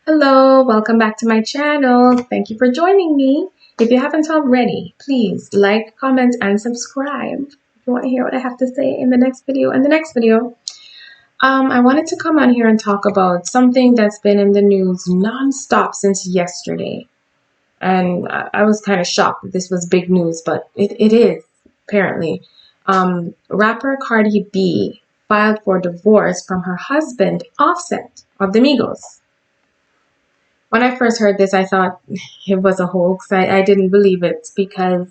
Hello, welcome back to my channel. Thank you for joining me. If you haven't already, please like, comment, and subscribe. If you want to hear what I have to say in the next video I wanted to come on here and talk about something that's been in the news nonstop since yesterday. And I was kind of shocked that this was big news, but it is, apparently. Rapper Cardi B filed for divorce from her husband, Offset, of the Migos. When I first heard this, I thought it was a hoax. I didn't believe it because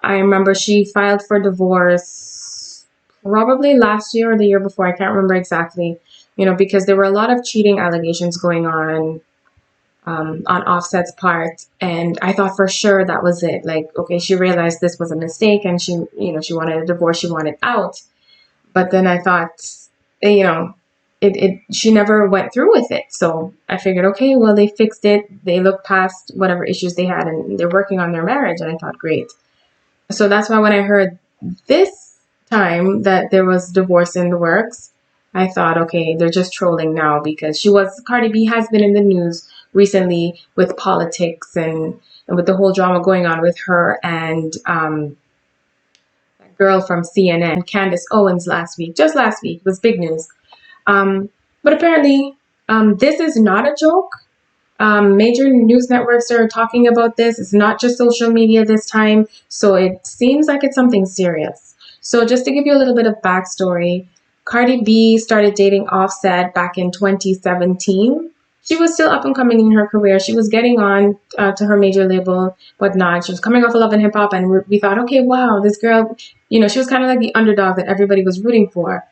I remember she filed for divorce probably last year or the year before. I can't remember exactly, because there were a lot of cheating allegations going on Offset's part. And I thought for sure that was it. Like, okay, she realized this was a mistake and she wanted a divorce, she wanted out. But then I thought, she never went through with it. So I figured, okay, well, they fixed it. They looked past whatever issues they had and they're working on their marriage. And I thought, great. So that's why when I heard this time that there was divorce in the works, I thought, okay, they're just trolling now because Cardi B has been in the news recently with politics and with the whole drama going on with her and that girl from CNN, Candace Owens just last week, was big news. But apparently, this is not a joke. Major news networks are talking about this. It's not just social media this time. So it seems like it's something serious. So just to give you a little bit of backstory, Cardi B started dating Offset back in 2017. She was still up and coming in her career. She was getting on to her major label, whatnot. She was coming off of Love and Hip Hop, and we thought, okay, wow, this girl, she was kind of like the underdog that everybody was rooting for.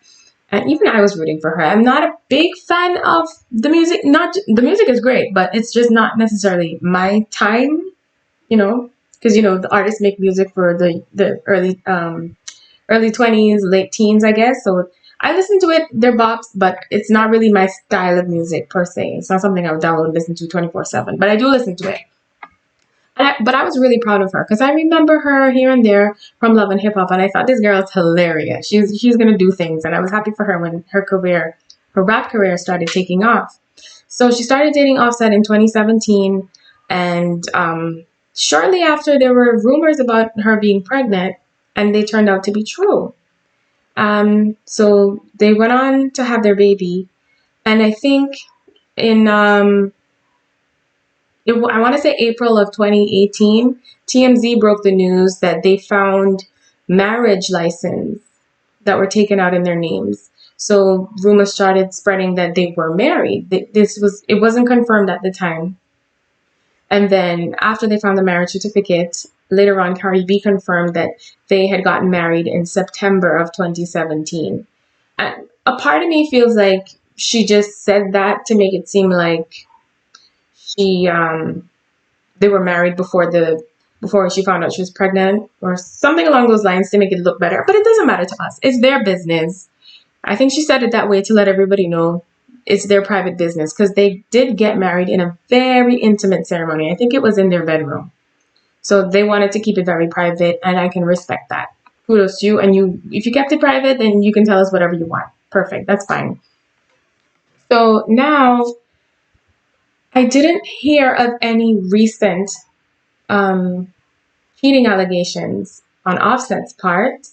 And even I was rooting for her. I'm not a big fan of the music. The music is great, but it's just not necessarily my time, because the artists make music for the early 20s, late teens, I guess. So I listen to it. They're bops, but it's not really my style of music per se. It's not something I would download and listen to 24/7. But I do listen to it. But I was really proud of her because I remember her here and there from Love and Hip Hop, and I thought this girl is hilarious. She's gonna do things, and I was happy for her when her rap career started taking off. So she started dating Offset in 2017, and shortly after there were rumors about her being pregnant, and they turned out to be true. So they went on to have their baby, and I think in I want to say April of 2018, TMZ broke the news that they found marriage license that were taken out in their names. So rumors started spreading that they were married. It wasn't confirmed at the time. And then after they found the marriage certificate, later on, Cardi B confirmed that they had gotten married in September of 2017. And a part of me feels like she just said that to make it seem like they were married before she found out she was pregnant or something along those lines to make it look better. But it doesn't matter to us. It's their business. I think she said it that way to let everybody know it's their private business because they did get married in a very intimate ceremony. I think it was in their bedroom. So they wanted to keep it very private, and I can respect that. Kudos to you. And if you kept it private, then you can tell us whatever you want. Perfect. That's fine. So now I didn't hear of any recent cheating allegations on Offset's part.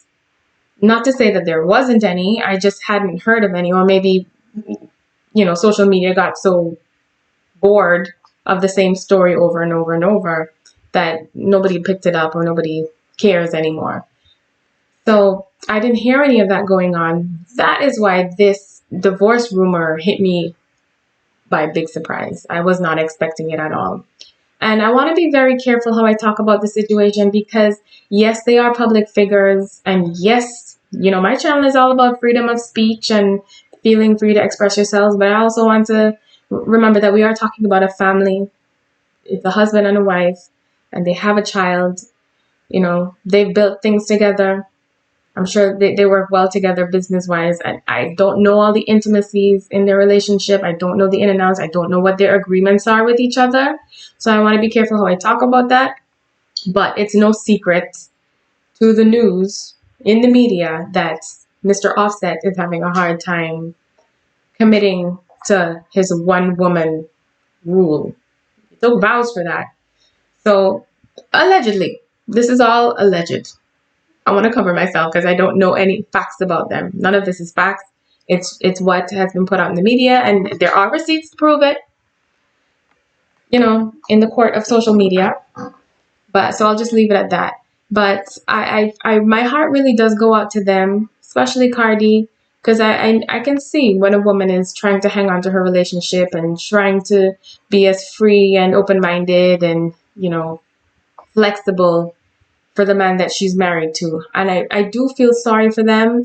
Not to say that there wasn't any, I just hadn't heard of any, or maybe, social media got so bored of the same story over and over and over that nobody picked it up or nobody cares anymore. So I didn't hear any of that going on. That is why this divorce rumor hit me by big surprise. I was not expecting it at all. And I want to be very careful how I talk about the situation because, yes, they are public figures. And yes, my channel is all about freedom of speech and feeling free to express yourselves. But I also want to remember that we are talking about a family. It's a husband and a wife, and they have a child. They've built things together. I'm sure they work well together business-wise. And I don't know all the intimacies in their relationship. I don't know the in and outs. I don't know what their agreements are with each other. So I want to be careful how I talk about that. But it's no secret to the news in the media that Mr. Offset is having a hard time committing to his one-woman rule. He took vows for that. So allegedly, this is all alleged. I want to cover myself because I don't know any facts about them. None of this is facts. It's what has been put out in the media, and there are receipts to prove it, in the court of social media. But so I'll just leave it at that. But my heart really does go out to them, especially Cardi, because I can see when a woman is trying to hang on to her relationship and trying to be as free and open-minded and, flexible for the man that she's married to. And I do feel sorry for them.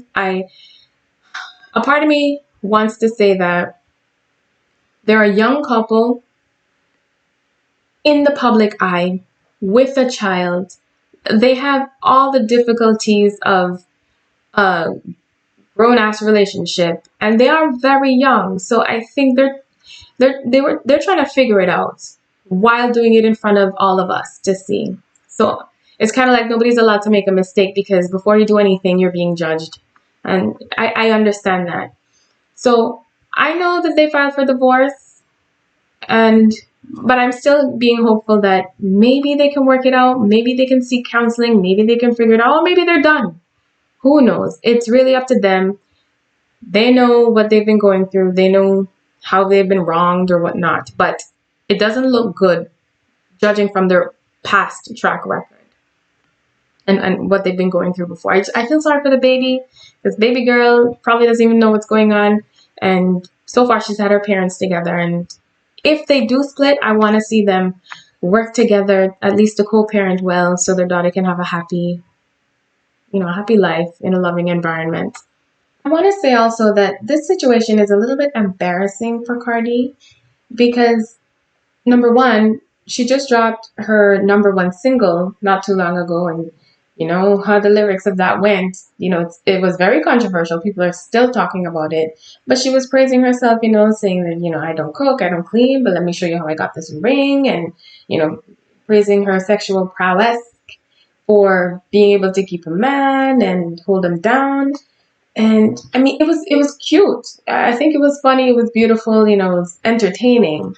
A part of me wants to say that they're a young couple in the public eye with a child. They have all the difficulties of a grown-ass relationship, and they are very young. So I think they're trying to figure it out while doing it in front of all of us to see. So it's kind of like nobody's allowed to make a mistake, because before you do anything, you're being judged. And I understand that. So I know that they filed for divorce, but I'm still being hopeful that maybe they can work it out. Maybe they can seek counseling. Maybe they can figure it out. Or maybe they're done. Who knows? It's really up to them. They know what they've been going through. They know how they've been wronged or whatnot. But it doesn't look good, judging from their past track record and what they've been going through before. I feel sorry for the baby. This baby girl probably doesn't even know what's going on. And so far, she's had her parents together. And if they do split, I want to see them work together, at least to co-parent well, so their daughter can have a happy life in a loving environment. I want to say also that this situation is a little bit embarrassing for Cardi, because number one, she just dropped her number one single not too long ago, and you know how the lyrics of that went. It was very controversial. People are still talking about it, but she was praising herself, saying that, I don't cook, I don't clean, but let me show you how I got this ring, and, praising her sexual prowess for being able to keep a man and hold him down. And I mean, it was cute. I think it was funny. It was beautiful. It was entertaining.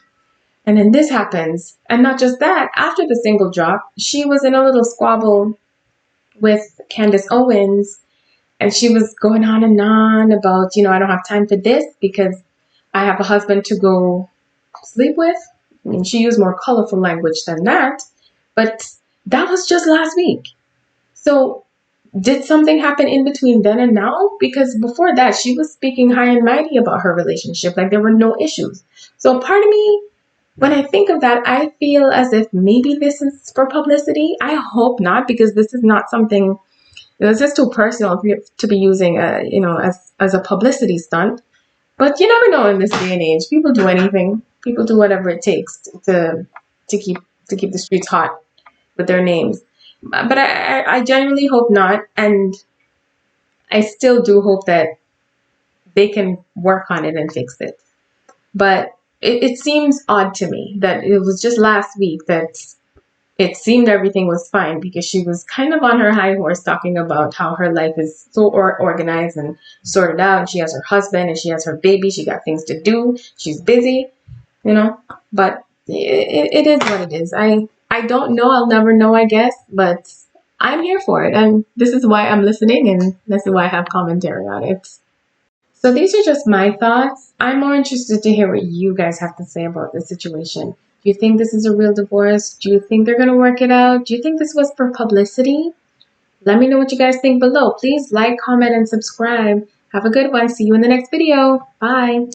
And then this happens. And not just that, after the single drop, she was in a little squabble with Candace Owens. And she was going on and on about, I don't have time for this because I have a husband to go sleep with. I mean, she used more colorful language than that. But that was just last week. So did something happen in between then and now? Because before that, she was speaking high and mighty about her relationship, like there were no issues. So part of me, when I think of that, I feel as if maybe this is for publicity. I hope not, because this is not something, it's just too personal to be using, as a publicity stunt. But you never know in this day and age. People do anything. People do whatever it takes to keep the streets hot with their names. But I genuinely hope not, and I still do hope that they can work on it and fix it. But it seems odd to me that it was just last week that it seemed everything was fine, because she was kind of on her high horse talking about how her life is so organized and sorted out, and she has her husband and she has her baby, she got things to do, she's busy, but it is what it is. I don't know, I'll never know, I guess, but I'm here for it, and this is why I'm listening, and this is why I have commentary on it. So these are just my thoughts. I'm more interested to hear what you guys have to say about this situation. Do you think this is a real divorce? Do you think they're going to work it out? Do you think this was for publicity? Let me know what you guys think below. Please like, comment, and subscribe. Have a good one. See you in the next video. Bye.